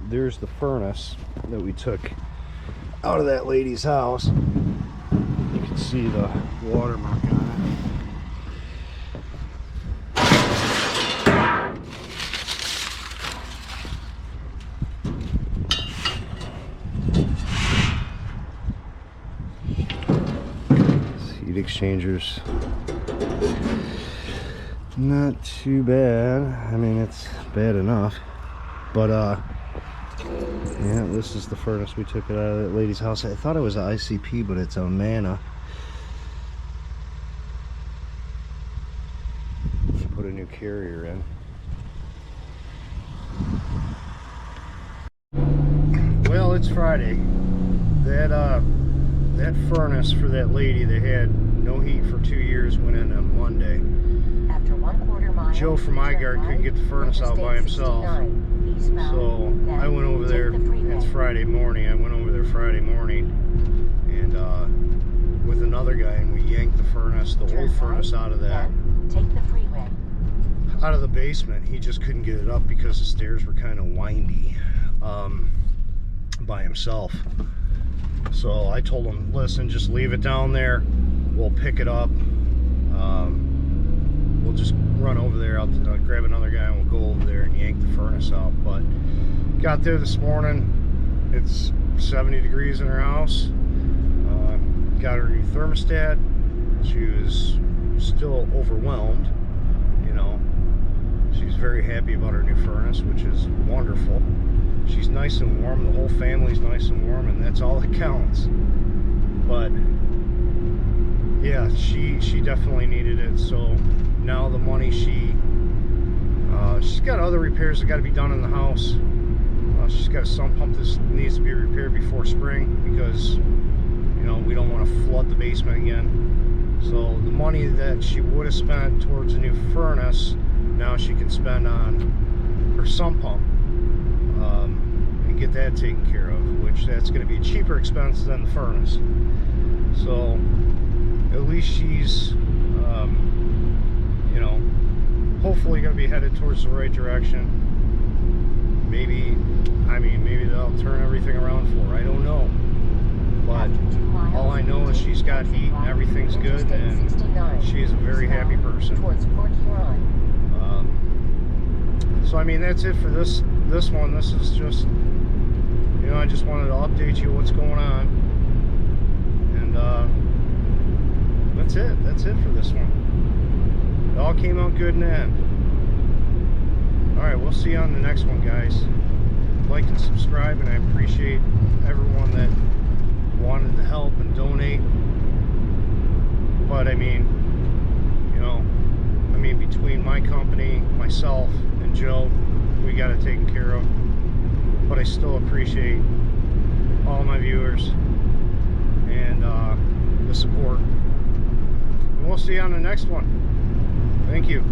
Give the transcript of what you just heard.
there's the furnace that we took out of that lady's house. You can see the watermark on it. Heat exchangers, not too bad. I mean, it's bad enough, but yeah, this is the furnace we took it out of that lady's house. I thought it was an ICP, but it's a Mana. Put a new carrier in. Well, it's Friday. That furnace for that lady that had no heat for 2 years went in on Monday. After 1/4 mile, Joe from iGuard couldn't get the furnace out by himself, so I went over there. It's Friday morning. I went over there Friday morning and with another guy, and we yanked the furnace, the old furnace, out of that. Take the freeway. Out of the basement. He just couldn't get it up because the stairs were kind of windy by himself. So I told him, listen, just leave it down there. We'll pick it up. We'll just run over there. I'll grab another guy and we'll go over there and yank the furnace out. But got there this morning. It's 70 degrees in her house. Got her new thermostat. She was still overwhelmed, you know. She's very happy about her new furnace, which is wonderful. She's nice and warm. The whole family's nice and warm, and that's all that counts. But yeah, she definitely needed it. So now the money she's got other repairs that got to be done in the house. She's got a sump pump that needs to be repaired before spring because, you know, we don't want to flood the basement again. So the money that she would have spent towards a new furnace, now she can spend on her sump pump and get that taken care of, which that's going to be a cheaper expense than the furnace. So at least she's, you know, hopefully going to be headed towards the right direction. Maybe, I mean, maybe they'll turn everything around for her. I don't know. But all I know is she's got heat and everything's good, and she's a very happy person. So I mean, that's it for this one. This is just, you know, I just wanted to update you what's going on, and that's it. That's it for this one. It all came out good in the end. All right, we'll see you on the next one, guys. Like and subscribe, and I appreciate everyone that wanted to help and donate. But I mean, you know, I mean, between my company, myself, and Joe, we got it taken care of. But I still appreciate all my viewers and the support. And we'll see you on the next one. Thank you.